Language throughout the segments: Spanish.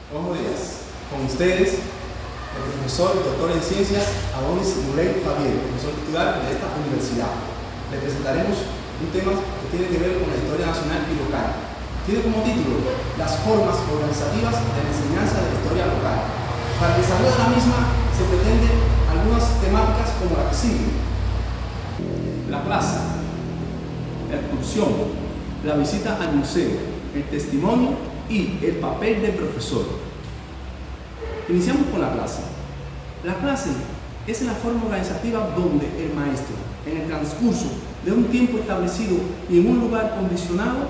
Buenos días. Con ustedes, el profesor y doctor en ciencias Adonis Muley Fabián, profesor titular de esta universidad. Le presentaremos un tema que tiene que ver con la historia nacional y local. Tiene como título las formas organizativas de la enseñanza de la historia local. Para el desarrollo de la misma se pretenden algunas temáticas como la que sigue: la plaza, la excursión, la visita al museo, el testimonio y el papel del profesor. Iniciamos con la clase. La clase es la forma organizativa donde el maestro, en el transcurso de un tiempo establecido y en un lugar condicionado,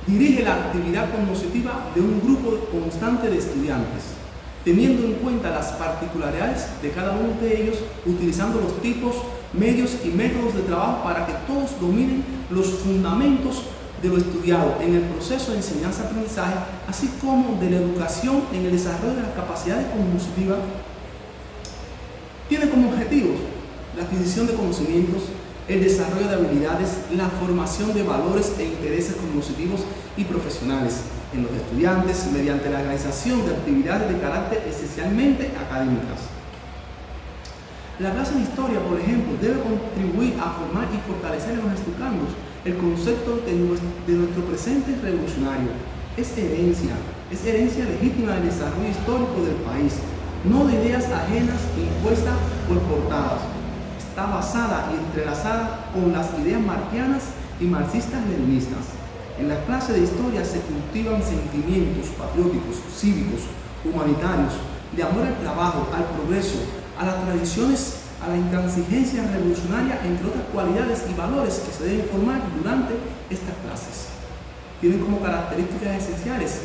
dirige la actividad cognitiva de un grupo constante de estudiantes, teniendo en cuenta las particularidades de cada uno de ellos, utilizando los tipos, medios y métodos de trabajo para que todos dominen los fundamentos de lo estudiado en el proceso de enseñanza-aprendizaje, así como de la educación en el desarrollo de las capacidades cognitivas. Tiene como objetivos la adquisición de conocimientos, el desarrollo de habilidades, la formación de valores e intereses cognitivos y profesionales en los estudiantes mediante la organización de actividades de carácter esencialmente académicas. La clase de historia, por ejemplo, debe contribuir a formar y fortalecer en los educandos el concepto de nuestro presente revolucionario. Es herencia legítima del desarrollo histórico del país, no de ideas ajenas impuestas por portadas. Está basada y entrelazada con las ideas marxianas y marxistas-leninistas. En las clases de historia se cultivan sentimientos patrióticos, cívicos, humanitarios, de amor al trabajo, al progreso, a las tradiciones, a la intransigencia revolucionaria, entre otras cualidades y valores que se deben formar durante estas clases. Tienen como características esenciales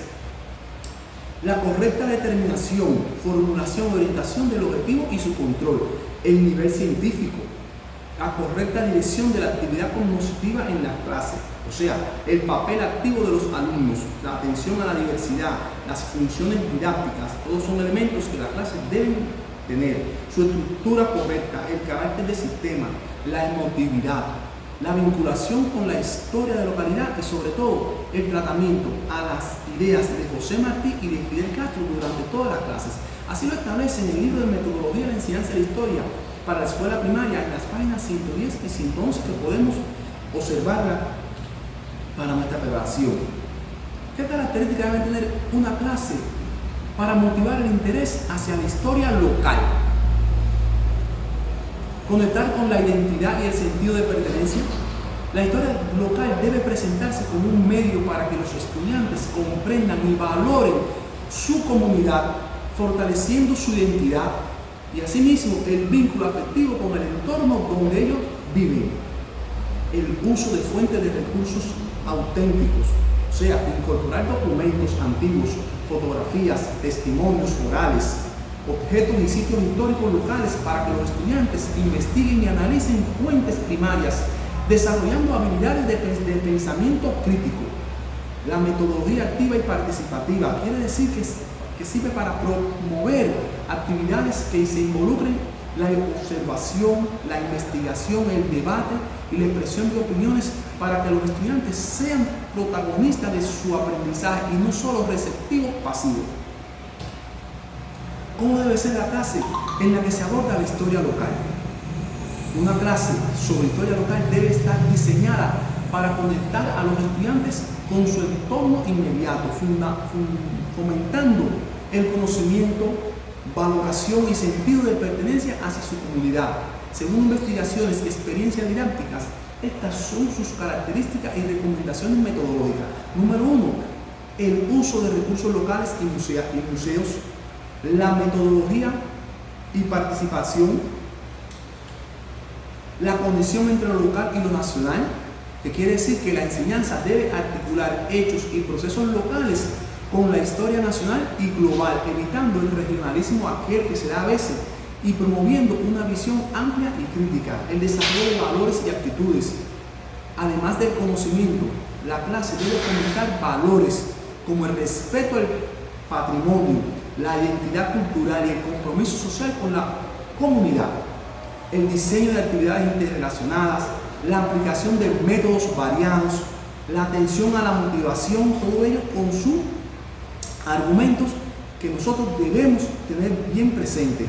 la correcta determinación, formulación, orientación del objetivo y su control, el nivel científico, la correcta dirección de la actividad cognitiva en las clases, o sea, el papel activo de los alumnos, la atención a la diversidad, las funciones didácticas, todos son elementos que las clases deben tener, su estructura correcta, el carácter de sistema, la emotividad, la vinculación con la historia de la localidad y sobre todo el tratamiento a las ideas de José Martí y de Fidel Castro durante todas las clases. Así lo establece en el libro de metodología de la enseñanza de la historia para la escuela primaria en las páginas 110 y 111 que podemos observarla para nuestra preparación. ¿Qué características debe tener una clase para motivar el interés hacia la historia local? Conectar con la identidad y el sentido de pertenencia. La historia local debe presentarse como un medio para que los estudiantes comprendan y valoren su comunidad, fortaleciendo su identidad y asimismo el vínculo afectivo con el entorno donde ellos viven. El uso de fuentes de recursos auténticos, o sea, incorporar documentos antiguos, fotografías, testimonios orales, objetos y sitios históricos locales para que los estudiantes investiguen y analicen fuentes primarias, desarrollando habilidades de pensamiento crítico. La metodología activa y participativa quiere decir que sirve para promover actividades que se involucren la observación, la investigación, el debate y la expresión de opiniones para que los estudiantes sean protagonistas de su aprendizaje y no solo receptivos pasivos. ¿Cómo debe ser la clase en la que se aborda la historia local? Una clase sobre historia local debe estar diseñada para conectar a los estudiantes con su entorno inmediato, fomentando el conocimiento, valoración y sentido de pertenencia hacia su comunidad. Según investigaciones y experiencias didácticas, estas son sus características y recomendaciones metodológicas. Número 1, el uso de recursos locales y museos, la metodología y participación, la conexión entre lo local y lo nacional, que quiere decir que la enseñanza debe articular hechos y procesos locales con la historia nacional y global, evitando el regionalismo aquel que se da a veces y promoviendo una visión amplia y crítica, el desarrollo de valores y actitudes. Además del conocimiento, la clase debe fomentar valores como el respeto al patrimonio, la identidad cultural y el compromiso social con la comunidad, el diseño de actividades interrelacionadas, la aplicación de métodos variados, la atención a la motivación, todo ello con su argumentos que nosotros debemos tener bien presente.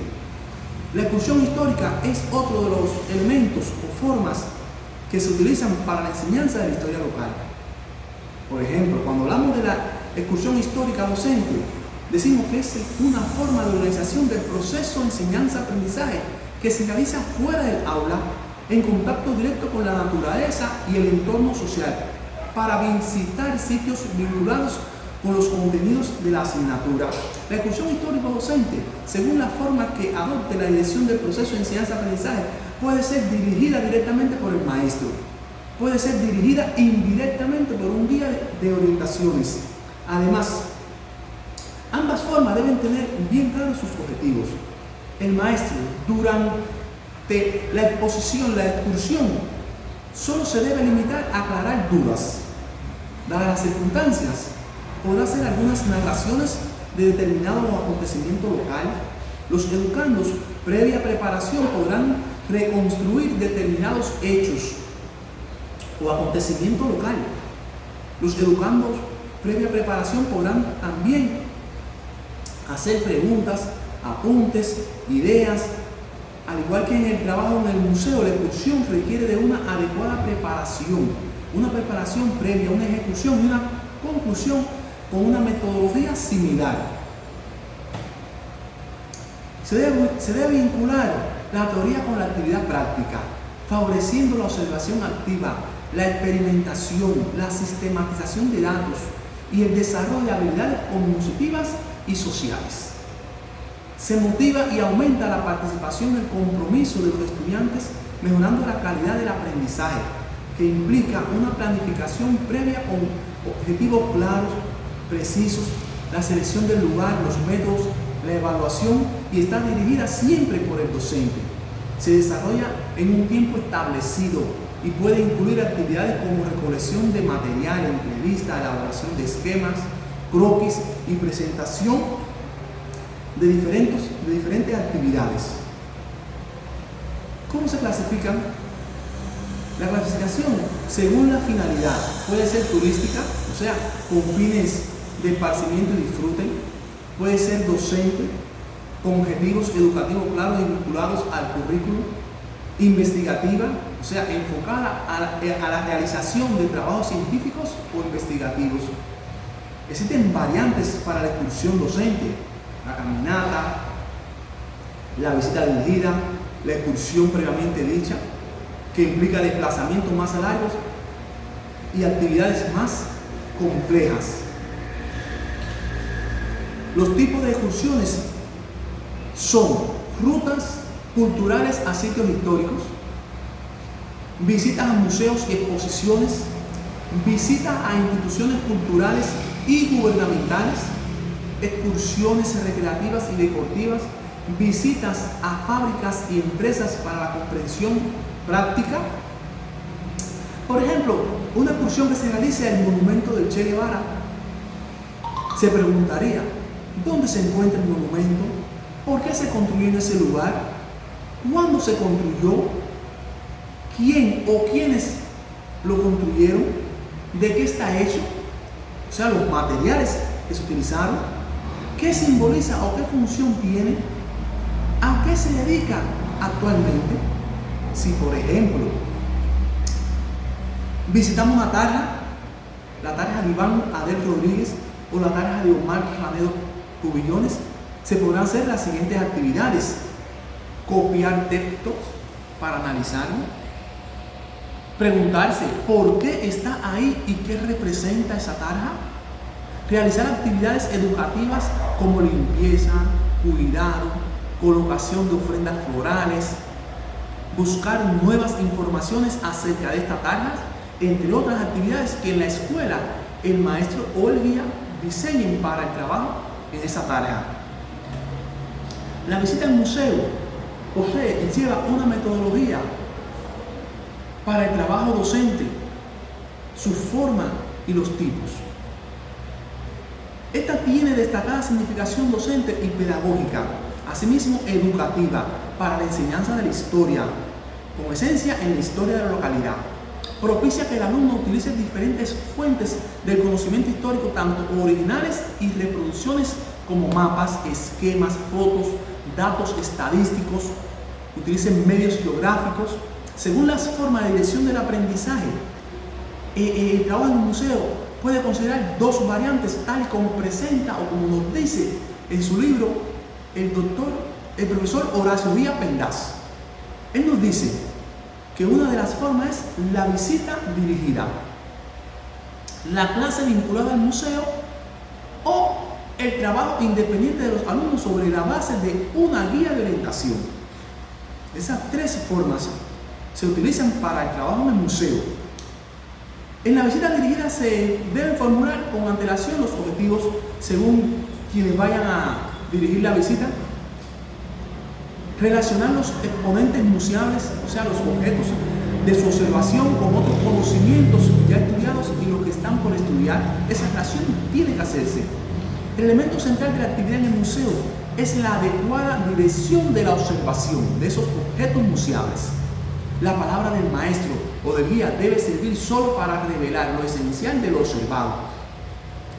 La excursión histórica es otro de los elementos o formas que se utilizan para la enseñanza de la historia local. Por ejemplo, cuando hablamos de la excursión histórica docente, decimos que es una forma de organización del proceso de enseñanza-aprendizaje que se realiza fuera del aula, en contacto directo con la naturaleza y el entorno social, para visitar sitios vinculados con los contenidos de la asignatura. La excursión histórico-docente, según la forma que adopte la dirección del proceso de enseñanza-aprendizaje, puede ser dirigida directamente por el maestro, puede ser dirigida indirectamente por un guía de orientaciones. Además, ambas formas deben tener bien claros sus objetivos. El maestro, durante la exposición, la excursión, solo se debe limitar a aclarar dudas. Dadas las circunstancias, podrá hacer algunas narraciones de determinado acontecimiento local. Los educandos, previa preparación, podrán reconstruir determinados hechos o acontecimiento local. Los educandos, previa preparación, podrán también hacer preguntas, apuntes, ideas. Al igual que en el trabajo en el museo, la excursión requiere de una adecuada preparación, una preparación previa, una ejecución y una conclusión con una metodología similar. Se debe vincular la teoría con la actividad práctica, favoreciendo la observación activa, la experimentación, la sistematización de datos y el desarrollo de habilidades cognitivas y sociales. Se motiva y aumenta la participación y el compromiso de los estudiantes, mejorando la calidad del aprendizaje, que implica una planificación previa con objetivos claros, precisos, la selección del lugar, los métodos, la evaluación, y está dirigida siempre por el docente. Se desarrolla en un tiempo establecido y puede incluir actividades como recolección de material, entrevista, elaboración de esquemas, croquis y presentación de diferentes actividades. ¿Cómo se clasifican? La clasificación, según la finalidad, puede ser turística, o sea, con fines de esparcimiento y disfrute, puede ser docente, con objetivos educativos claros y vinculados al currículo, investigativa, o sea, enfocada a la realización de trabajos científicos o investigativos. Existen variantes para la excursión docente: la caminata, la visita dirigida, la excursión previamente dicha, que implica desplazamientos más largos y actividades más complejas. Los tipos de excursiones son rutas culturales a sitios históricos, visitas a museos y exposiciones, visitas a instituciones culturales y gubernamentales, excursiones recreativas y deportivas, visitas a fábricas y empresas para la comprensión práctica. Por ejemplo, una excursión que se realice al monumento del Che Guevara, se preguntaría: ¿dónde se encuentra el monumento? ¿Por qué se construyó en ese lugar? ¿Cuándo se construyó? ¿Quién o quiénes lo construyeron? ¿De qué está hecho? O sea, los materiales que se utilizaron. ¿Qué simboliza o qué función tiene? ¿A qué se dedica actualmente? Si, por ejemplo, visitamos una tarja, la tarja de Iván Adel Rodríguez o la tarja de Omar Ramedo Cubillones, se podrán hacer las siguientes actividades: copiar textos para analizarlo, preguntarse por qué está ahí y qué representa esa tarja, realizar actividades educativas como limpieza, cuidado, colocación de ofrendas florales, buscar nuevas informaciones acerca de esta tarja, entre otras actividades que en la escuela el maestro o el guía diseñen para el trabajo en esa tarja. La visita al museo posee y lleva una metodología para el trabajo docente, su forma y los tipos. Esta tiene destacada significación docente y pedagógica, asimismo educativa, para la enseñanza de la historia, con esencia en la historia de la localidad. propicia que el alumno utilice diferentes fuentes del conocimiento histórico, tanto originales y reproducciones como mapas, esquemas, fotos, datos estadísticos, utilicen medios geográficos, según las formas de dirección del aprendizaje. El trabajo en el museo puede considerar dos variantes, tal como presenta o como nos dice en su libro el profesor Horacio Díaz Pendaz. Él nos dice que una de las formas es la visita dirigida, la clase vinculada al museo o el trabajo independiente de los alumnos sobre la base de una guía de orientación. Esas tres formas se utilizan para el trabajo en el museo. En la visita dirigida se deben formular con antelación los objetivos según quienes vayan a dirigir la visita, relacionar los exponentes museables, o sea, los objetos de su observación con otros conocimientos ya estudiados y los que están por estudiar. Esa relación tiene que hacerse. El elemento central de la actividad en el museo es la adecuada dirección de la observación de esos objetos museables. La palabra del maestro o del guía debe servir solo para revelar lo esencial de lo observado.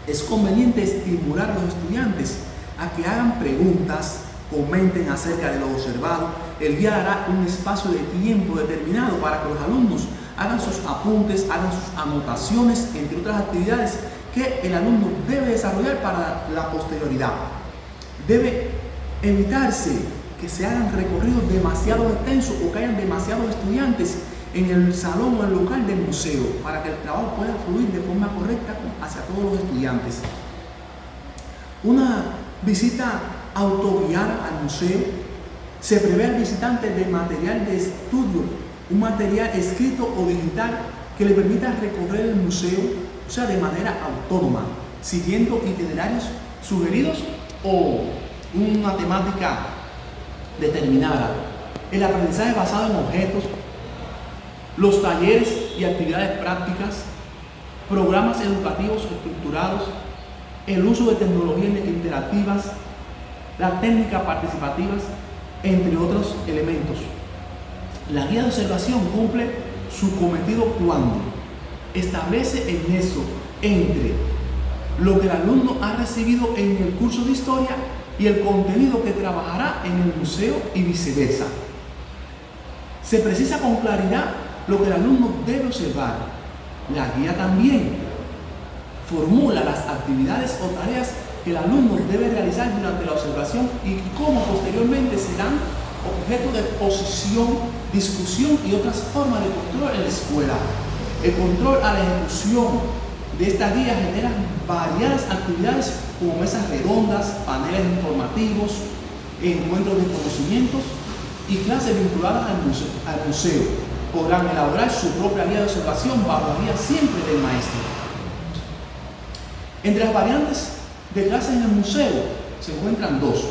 Es conveniente estimular a los estudiantes a que hagan preguntas, comenten acerca de lo observado. El guía dará un espacio de tiempo determinado para que los alumnos hagan sus apuntes, hagan sus anotaciones, entre otras actividades que el alumno debe desarrollar para la posterioridad. Debe evitarse que se hagan recorridos demasiado extensos o que hayan demasiados estudiantes en el salón o el local del museo para que el trabajo pueda fluir de forma correcta hacia todos los estudiantes. Una visita autoguiada al museo se prevé al visitante de material de estudio, un material escrito o digital que le permita recorrer el museo, o sea, de manera autónoma, siguiendo itinerarios sugeridos o una temática determinada. El aprendizaje basado en objetos, los talleres y actividades prácticas, programas educativos estructurados, el uso de tecnologías interactivas, las técnicas participativas, entre otros elementos. La guía de observación cumple su cometido cuando establece el nexo entre lo que el alumno ha recibido en el curso de historia y el contenido que trabajará en el museo y viceversa. Se precisa con claridad lo que el alumno debe observar. La guía también formula las actividades o tareas que el alumno debe realizar durante la observación y cómo posteriormente serán objeto de exposición, discusión y otras formas de control en la escuela. El control a la ejecución de esta guía genera variadas actividades como mesas redondas, paneles informativos, encuentros de conocimientos y clases vinculadas al museo. Podrán elaborar su propia guía de observación bajo la guía siempre del maestro. Entre las variantes de clases en el museo se encuentran dos.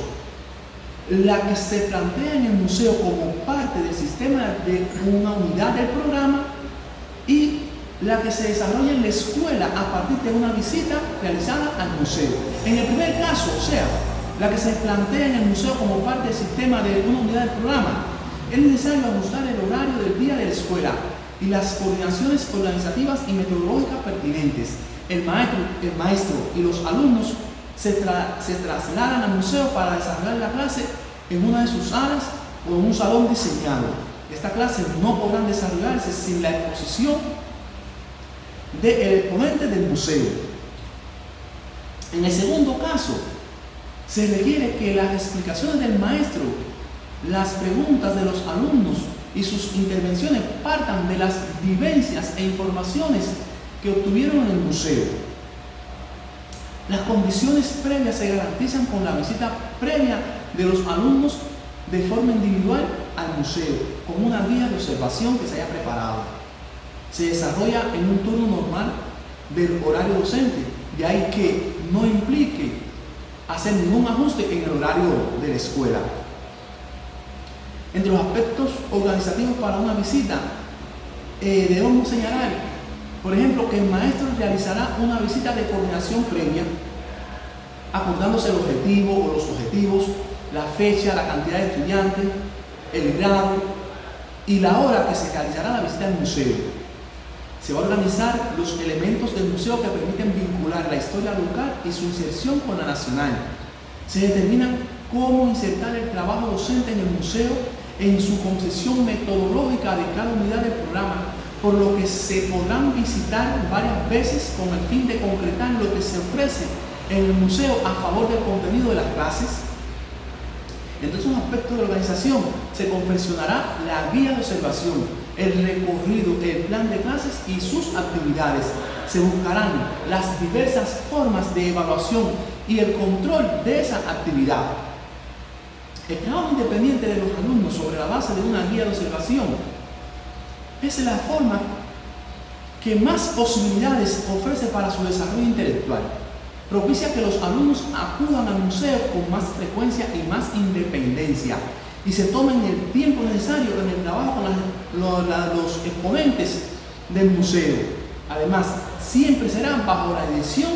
La que se plantea en el museo como parte del sistema de una unidad del programa y la que se desarrolla en la escuela a partir de una visita realizada al museo. En el primer caso, o sea, la que se plantea en el museo como parte del sistema de una unidad del programa, es necesario ajustar el horario del día de la escuela y las coordinaciones organizativas y metodológicas pertinentes. El maestro y los alumnos se trasladan al museo para desarrollar la clase en una de sus salas o en un salón diseñado. Esta clase no podrán desarrollarse sin la exposición del exponente del museo. En el segundo caso, se requiere que las explicaciones del maestro, las preguntas de los alumnos y sus intervenciones partan de las vivencias e informaciones que obtuvieron en el museo. Las condiciones previas se garantizan con la visita previa de los alumnos de forma individual al museo, con una guía de observación que se haya preparado. Se desarrolla en un turno normal del horario docente, de ahí que no implique hacer ningún ajuste en el horario de la escuela. Entre los aspectos organizativos para una visita, debemos señalar, por ejemplo, que el maestro realizará una visita de coordinación previa, acordándose el objetivo o los objetivos, la fecha, la cantidad de estudiantes, el grado y la hora que se realizará la visita al museo. Se va a organizar los elementos del museo que permiten vincular la historia local y su inserción con la nacional. Se determina cómo insertar el trabajo docente en el museo en su concepción metodológica de cada unidad del programa, por lo que se podrán visitar varias veces con el fin de concretar lo que se ofrece en el museo a favor del contenido de las clases. Entre esos aspectos de la organización se confeccionará la guía de observación, el recorrido, el plan de clases y sus actividades. Se buscarán las diversas formas de evaluación y el control de esa actividad. El trabajo independiente de los alumnos sobre la base de una guía de observación es la forma que más posibilidades ofrece para su desarrollo intelectual. Propicia que los alumnos acudan al museo con más frecuencia y más independencia y se tomen el tiempo necesario en el trabajo con los exponentes del museo. Además, siempre serán bajo la dirección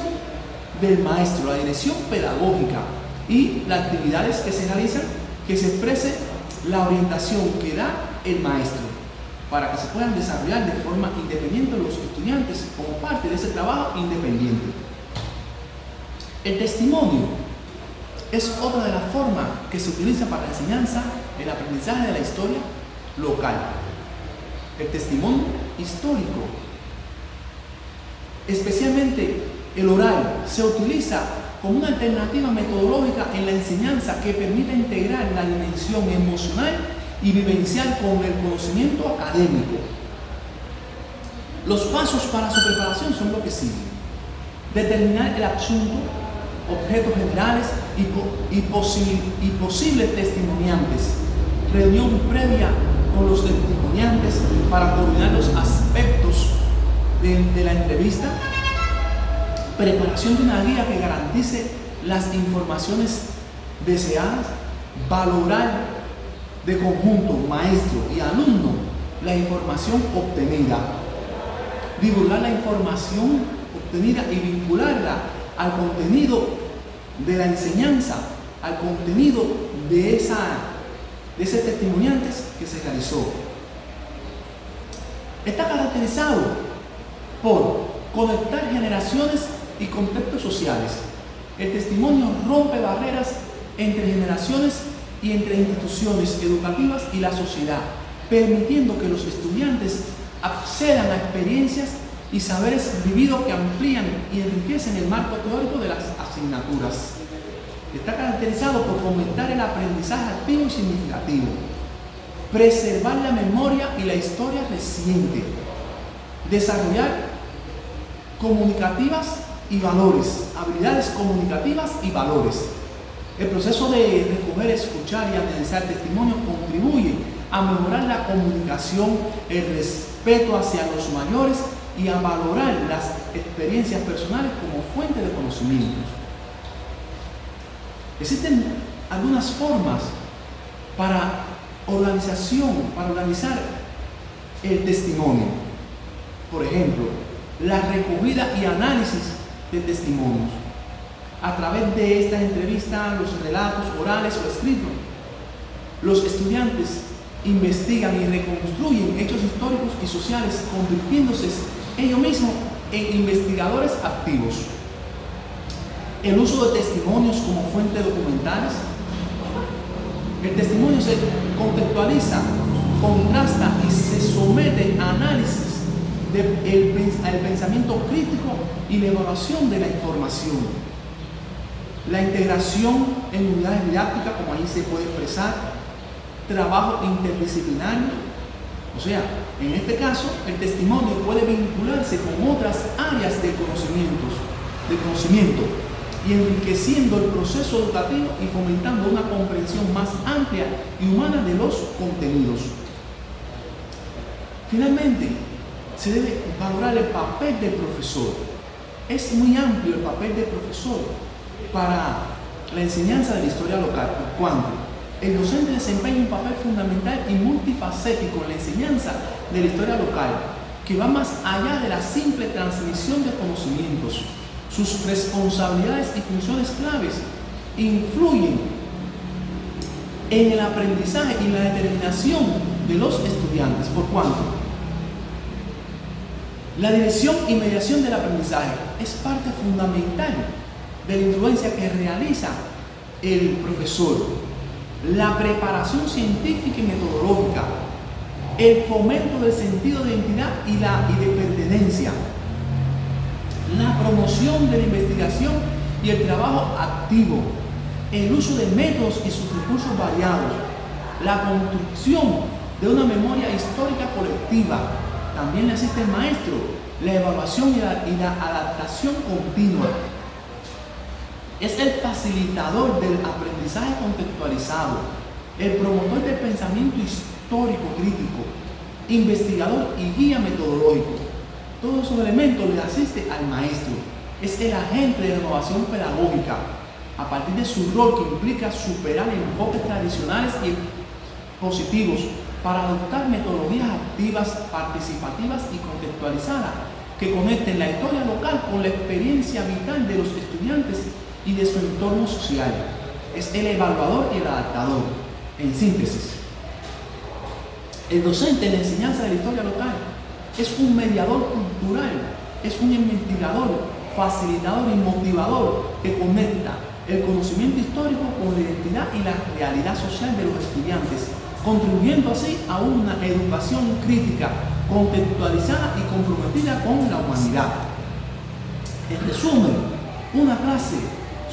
del maestro, la dirección pedagógica, y las actividades que se realizan, que se exprese la orientación que da el maestro, para que se puedan desarrollar de forma independiente los estudiantes como parte de ese trabajo independiente. El testimonio es otra de las formas que se utiliza para la enseñanza, el aprendizaje de la historia local. El testimonio histórico, especialmente el oral, se utiliza como una alternativa metodológica en la enseñanza que permite integrar la dimensión emocional y vivencial con el conocimiento académico. Los pasos para su preparación son lo que siguen: determinar el asunto, objetos generales y posibles testimoniantes, reunión previa con los testimoniantes para coordinar los aspectos de la entrevista, preparación de una guía que garantice las informaciones deseadas, valorar de conjunto maestro y alumno la información obtenida, divulgar la información obtenida y vincularla al contenido de la enseñanza, al contenido de ese testimoniantes que se realizó. Está caracterizado por conectar generaciones y contextos sociales. El testimonio rompe barreras entre generaciones y entre instituciones educativas y la sociedad, permitiendo que los estudiantes accedan a experiencias y saberes vividos que amplían y enriquecen el marco teórico de las asignaturas. Está caracterizado por fomentar el aprendizaje activo y significativo, preservar la memoria y la historia reciente, desarrollar comunicativas y valores, habilidades comunicativas y valores. El proceso de recoger, escuchar y analizar testimonios contribuye a mejorar la comunicación, el respeto hacia los mayores y a valorar las experiencias personales como fuente de conocimientos. Existen algunas formas para organizar el testimonio. Por ejemplo, la recogida y análisis de testimonios. A través de esta entrevista, los relatos orales o escritos, los estudiantes investigan y reconstruyen hechos históricos y sociales, convirtiéndose ellos mismos en investigadores activos. El uso de testimonios como fuentes documentales. El testimonio se contextualiza, contrasta y se somete a análisis al pensamiento crítico y la evaluación de la información. La integración en unidades didácticas, como ahí se puede expresar, trabajo interdisciplinario, o sea, en este caso el testimonio puede vincularse con otras áreas de conocimiento y enriqueciendo el proceso educativo y fomentando una comprensión más amplia y humana de los contenidos. Finalmente, se debe valorar el papel del profesor. Es muy amplio el papel del profesor para la enseñanza de la historia local, por cuanto el docente desempeña un papel fundamental y multifacético en la enseñanza de la historia local, que va más allá de la simple transmisión de conocimientos. Sus responsabilidades y funciones claves influyen en el aprendizaje y la determinación de los estudiantes, por cuanto La dirección y mediación del aprendizaje es parte fundamental de la influencia que realiza el profesor. La preparación científica y metodológica, el fomento del sentido de identidad y de pertenencia, la promoción de la investigación y el trabajo activo, el uso de métodos y sus recursos variados, la construcción de una memoria histórica colectiva. También le asiste el maestro, la evaluación y la adaptación continua. Es el facilitador del aprendizaje contextualizado, el promotor del pensamiento histórico crítico, investigador y guía metodológico. Todos esos elementos le asiste al maestro. Es el agente de innovación pedagógica, a partir de su rol que implica superar enfoques tradicionales y positivos para adoptar metodologías activas, participativas y contextualizadas que conecten la historia local con la experiencia vital de los estudiantes y de su entorno social. Es el evaluador y el adaptador. En síntesis, el docente en la enseñanza de la historia local es un mediador cultural, es un investigador, facilitador y motivador que conecta el conocimiento histórico con la identidad y la realidad social de los estudiantes, contribuyendo así a una educación crítica, contextualizada y comprometida con la humanidad. En resumen, una clase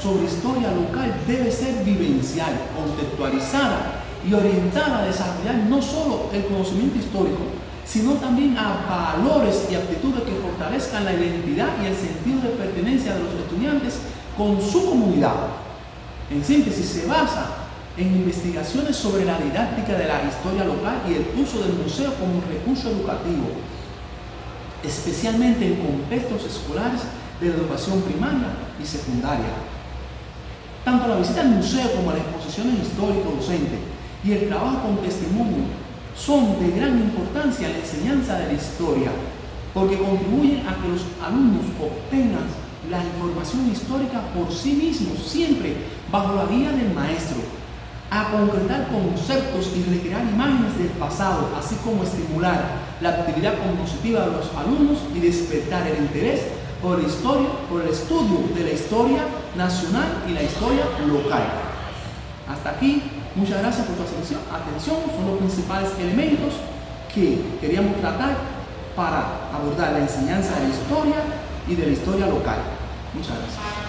sobre historia local debe ser vivencial, contextualizada y orientada a desarrollar no solo el conocimiento histórico, sino también a valores y aptitudes que fortalezcan la identidad y el sentido de pertenencia de los estudiantes con su comunidad. En síntesis, se basa en investigaciones sobre la didáctica de la historia local y el uso del museo como recurso educativo, especialmente en contextos escolares de la educación primaria y secundaria. Tanto la visita al museo como las exposiciones históricos-docentes y el trabajo con testimonio son de gran importancia en la enseñanza de la historia, porque contribuyen a que los alumnos obtengan la información histórica por sí mismos, siempre bajo la guía del maestro, a concretar conceptos y recrear imágenes del pasado, así como estimular la actividad cognitiva de los alumnos y despertar el interés por la historia, por el estudio de la historia nacional y la historia local. Hasta aquí, muchas gracias por tu atención. Son los principales elementos que queríamos tratar para abordar la enseñanza de la historia y de la historia local. Muchas gracias.